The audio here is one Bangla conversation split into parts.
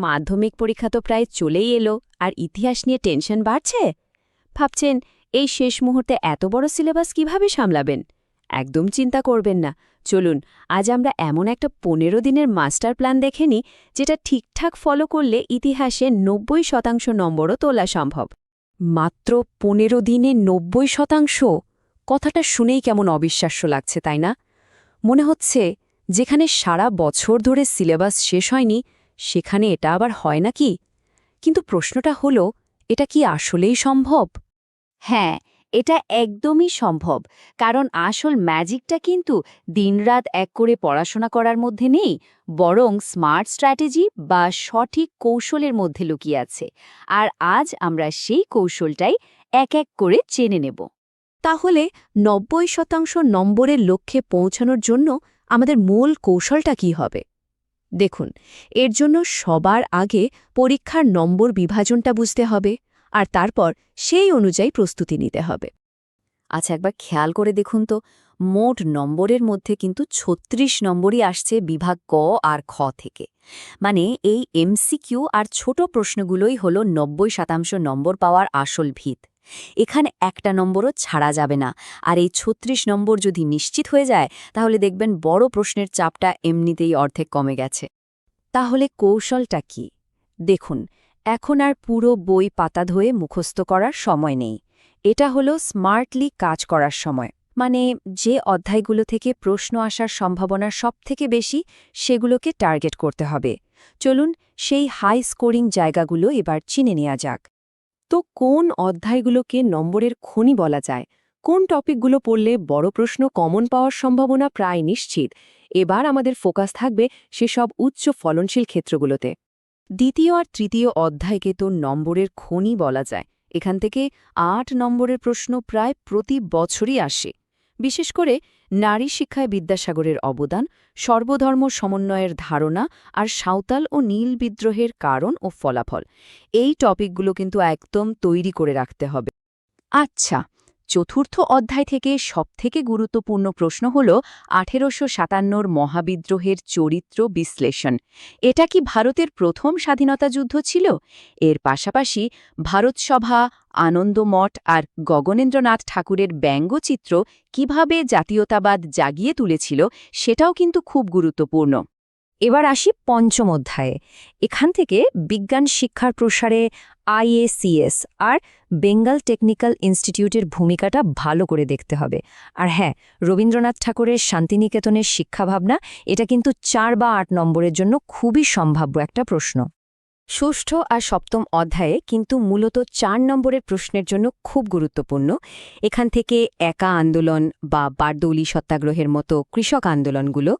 মাধ্যমিক পরীক্ষা তো প্রায় চলেই এলো আর ইতিহাস নিয়ে টেনশন বাড়ছে। ভাবছেন এই শেষ মুহূর্তে এত বড় সিলেবাস কিভাবে সামলাবেন? একদম চিন্তা করবেন না। চলুন আজ আমরা এমন একটা 15 দিনের মাস্টার প্ল্যান দেখে নিই, যেটা ঠিকঠাক ফলো করলে ইতিহাসে 90% নম্বরও তোলা সম্ভব। মাত্র 15 দিনে 90%? কথাটা শুনেই কেমন অবিশ্বাস্য লাগছে, তাই না? মনে হচ্ছে যেখানে সারা বছর ধরে সিলেবাস শেষ হয়নি, সেখানে এটা আবার হয় নাকি? কিন্তু প্রশ্নটা হলো, এটা কি আসলেই সম্ভব? হ্যাঁ, এটা একদমই সম্ভব। কারণ আসল ম্যাজিকটা কিন্তু দিনরাত এক করে পড়াশোনা করার মধ্যে নেই, বরং স্মার্ট স্ট্র্যাটেজি বা সঠিক কৌশলের মধ্যে লুকিয়ে আছে। আর আজ আমরা সেই কৌশলটাই এক এক করে জেনে নেব। তাহলে 90% নম্বরের লক্ষ্যে পৌঁছানোর জন্য আমাদের মূল কৌশলটা কি হবে? দেখুন, এর জন্য সবার আগে পরীক্ষার নম্বর বিভাজনটা বুঝতে হবে, আর তারপর সেই অনুযায়ী প্রস্তুতি নিতে হবে। আচ্ছা, একবার খেয়াল করে দেখুন তো, মোট নম্বরের মধ্যে কিন্তু 36 নম্বরই আসছে বিভাগ ক আর খ থেকে। মানে এই এমসিকিউ আর ছোট প্রশ্নগুলোই হলো 90% নম্বর পাওয়ার আসল ভিত। এখানে একটা নম্বরও ছাড়া যাবে না। আর এই 36 নম্বর যদি নিশ্চিত হয়ে যায়, তাহলে দেখবেন বড় প্রশ্নের চাপটা এমনিতেই অর্ধেক কমে গেছে। তাহলে কৌশলটা কি? দেখুন, এখন আর পুরো বই পাতা ধুয়ে মুখস্থ করার সময় নেই। এটা হলো স্মার্টলি কাজ করার সময়। মানে যে অধ্যায়গুলো থেকে প্রশ্ন আসার সম্ভাবনা সবথেকে বেশি, সেগুলোকে টার্গেট করতে হবে। চলুন সেই হাই স্কোরিং জায়গাগুলো এবার চিনে নেওয়া যাক। তো কোন অধ্যায়গুলোকে নম্বরের খনি বলা যায়? কোন টপিকগুলো পড়লে বড় প্রশ্ন কমন পাওয়ার সম্ভাবনা প্রায় নিশ্চিত? এবার আমাদের ফোকাস থাকবে সেসব উচ্চ ফলনশীল ক্ষেত্রগুলোতে। দ্বিতীয় আর তৃতীয় অধ্যায়কে তো নম্বরের খনি বলা যায়। এখান থেকে 8 নম্বরের প্রশ্ন প্রায় প্রতি বছরই আসে। বিশেষ করে নারী শিক্ষায় বিদ্যাসাগরের অবদান, সর্বধর্ম সমন্বয়ের ধারণা আর সাঁওতাল ও নীল বিদ্রোহের কারণ ও ফলাফল, এই টপিকগুলো কিন্তু একদম তৈরি করে রাখতে হবে। আচ্ছা, চতুর্থ অধ্যায় থেকে সবথেকে গুরুত্বপূর্ণ প্রশ্ন হল 1857 মহাবিদ্রোহের চরিত্র বিশ্লেষণ। এটা কি ভারতের প্রথম স্বাধীনতা যুদ্ধ ছিল? এর পাশাপাশি ভারতসভা, আনন্দমঠ আর গগনেন্দ্রনাথ ঠাকুরের ব্যঙ্গচিত্র কিভাবে জাতীয়তাবাদ জাগিয়ে তুলেছিল, সেটাও কিন্তু খুব গুরুত্বপূর্ণ। এবার আসি পঞ্চম অধ্যায়ে। এখান থেকে বিজ্ঞান শিক্ষার প্রসারে আইএসিএস আর বেঙ্গল টেকনিক্যাল ইনস্টিটিউটের ভূমিকাটা ভালো করে দেখতে হবে। আর হ্যাঁ, রবীন্দ্রনাথ ঠাকুরের শান্তিনিকেতনের শিক্ষাভাবনা, এটা কিন্তু 4 বা 8 নম্বরের জন্য খুবই সম্ভাব্য একটা প্রশ্ন। ষষ্ঠ আর সপ্তম অধ্যায়ে কিন্তু মূলত 4 নম্বরের প্রশ্নের জন্য খুব গুরুত্বপূর্ণ। এখান থেকে একা আন্দোলন বা বারদৌলি সত্যাগ্রহের মতো কৃষক আন্দোলনগুলো,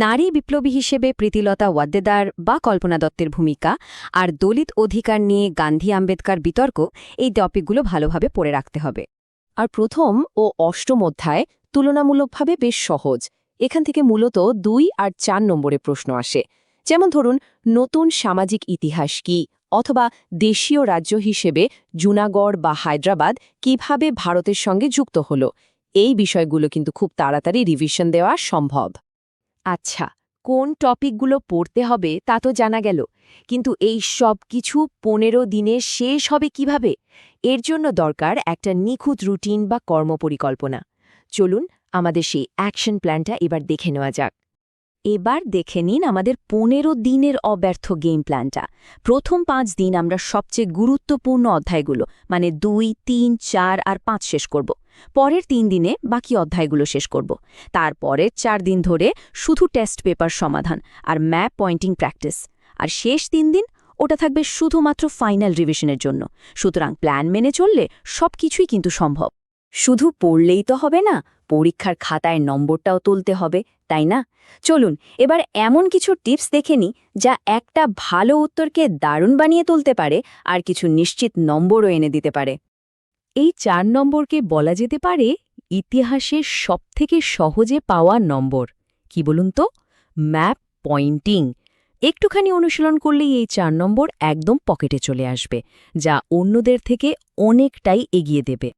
নারী বিপ্লবী হিসেবে প্রীতিলতা ওয়াদ্দেদার বা কল্পনা দত্তের ভূমিকা, আর দলিত অধিকার নিয়ে গান্ধী আম্বেদকর বিতর্ক, এই টপিকগুলো ভালোভাবে পড়ে রাখতে হবে। আর প্রথম ও অষ্টম অধ্যায় তুলনামূলকভাবে বেশ সহজ। এখান থেকে মূলত 2 আর 4 নম্বরে প্রশ্ন আসে। যেমন ধরুন, নতুন সামাজিক ইতিহাস কি, অথবা দেশীয় রাজ্য হিসেবে জুনাগড় বা হায়দ্রাবাদ কিভাবে ভারতের সঙ্গে যুক্ত হল। এই বিষয়গুলো কিন্তু খুব তাড়াতাড়ি রিভিশন দেওয়া সম্ভব। আচ্ছা, কোন টপিকগুলো পড়তে হবে তা তো জানা গেল, কিন্তু এই সব কিছু 15 দিনে শেষ হবে কিভাবে? এর জন্য দরকার একটা নিখুঁত রুটিন বা কর্মপরিকল্পনা। চলুন আমাদের সেই অ্যাকশন প্ল্যানটা এবার দেখে নেওয়া যাক। এবার দেখে নিন আমাদের 15 দিনের অব্যর্থ গেম প্ল্যানটা। প্রথম 5 দিন আমরা সবচেয়ে গুরুত্বপূর্ণ অধ্যায়গুলো মানে 2, 3, 4 আর 5 শেষ করব। পরের 3 দিনে বাকি অধ্যায়গুলো শেষ করব। তারপরের 4 দিন ধরে শুধু টেস্ট পেপার সমাধান আর ম্যাপ পয়েন্টিং প্র্যাকটিস। আর শেষ 3 দিন ওটা থাকবে শুধুমাত্র ফাইনাল রিভিশনের জন্য। সুতরাং প্ল্যান মেনে চললে সবকিছুই কিন্তু সম্ভব। শুধু পড়লেই তো হবে না, পরীক্ষার খাতায় নম্বরটাও তুলতে হবে, তাই না? চলুন এবার এমন কিছু টিপস দেখে নিই যা একটা ভালো উত্তরকে দারুণ বানিয়ে তুলতে পারে আর কিছু নিশ্চিত নম্বরও এনে দিতে পারে। এই 4 নম্বরকে বলা যেতে পারে ইতিহাসের সবথেকে সহজে পাওয়া নম্বর। কি বলুন তো? Map pointing. একটুখানি অনুশীলন করলেই এই 4 নম্বর একদম পকেটে চলে আসবে, যা অন্যদের থেকে অনেকটাই এগিয়ে দেবে।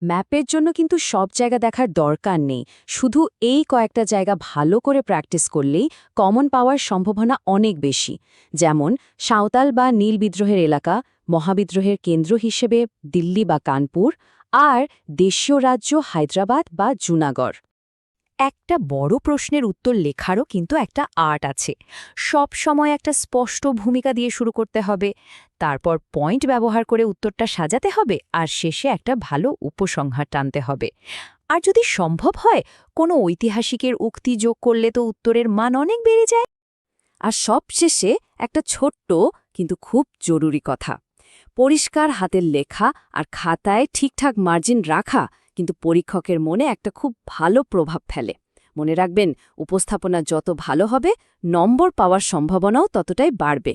ম্যাপের জন্য কিন্তু সব জায়গা দেখার দরকার নেই, শুধু এই কয়েকটা জায়গা ভালো করে প্র্যাকটিস করলেই কমন পাওয়ার সম্ভাবনা অনেক বেশি। যেমন সাঁওতাল বা নীল বিদ্রোহের এলাকা, মহাবিদ্রোহের কেন্দ্র হিসেবে দিল্লি বা কানপুর, আর দেশীয় রাজ্য হায়দ্রাবাদ বা জুনাগড়। একটা বড় প্রশ্নের উত্তর লেখারও কিন্তু একটা আর্ট আছে। সব সময় একটা স্পষ্ট ভূমিকা দিয়ে শুরু করতে হবে, তারপর পয়েন্ট ব্যবহার করে উত্তরটা সাজাতে হবে, আর শেষে একটা ভালো উপসংহার টানতে হবে। আর যদি সম্ভব হয় কোনো ঐতিহাসিকের উক্তি যোগ করলে তো উত্তরের মান অনেক বেড়ে যায়। আর সবশেষে একটা ছোট্ট কিন্তু খুব জরুরি কথা, পরিষ্কার হাতের লেখা আর খাতায় ঠিকঠাক মার্জিন রাখা কিন্তু পরীক্ষকের মনে একটা খুব ভালো প্রভাব ফেলে। মনে রাখবেন, উপস্থাপনা যত ভালো হবে, নম্বর পাওয়ার সম্ভাবনাও ততটাই বাড়বে।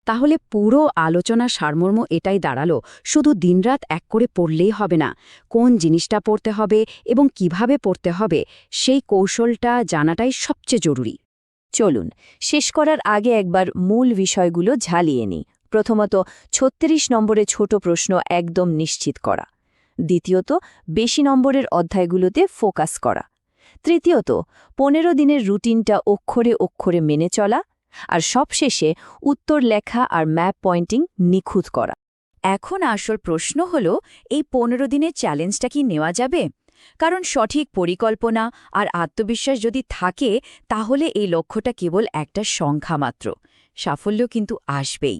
তাহলে পুরো আলোচনা সারমর্ম এটাই দাঁড়ালো, শুধু দিনরাত এক করে পড়লেই হবে না, কোন জিনিসটা পড়তে হবে এবং কিভাবে পড়তে হবে সেই কৌশলটা জানাটাই সবচেয়ে জরুরি। চলুন শেষ করার আগে একবার মূল বিষয়গুলো ঝালিয়ে নিই। প্রথমত, ৩৬ নম্বরে ছোট প্রশ্ন একদম নিশ্চিত করা। দ্বিতীয়ত, বেশি নম্বরের অধ্যায়গুলোতে ফোকাস করা। তৃতীয়ত, ১৫ দিনের রুটিনটা অক্ষরে অক্ষরে মেনে চলা। আর সবশেষে উত্তর লেখা আর ম্যাপ পয়েন্টিং নিখুঁত করা। এখন আসল প্রশ্ন হল, এই ১৫ দিনের চ্যালেঞ্জটা কি নেওয়া যাবে? কারণ সঠিক পরিকল্পনা আর আত্মবিশ্বাস যদি থাকে, তাহলে এই লক্ষ্যটা কেবল একটা সংখ্যা মাত্র। সাফল্য কিন্তু আসবেই।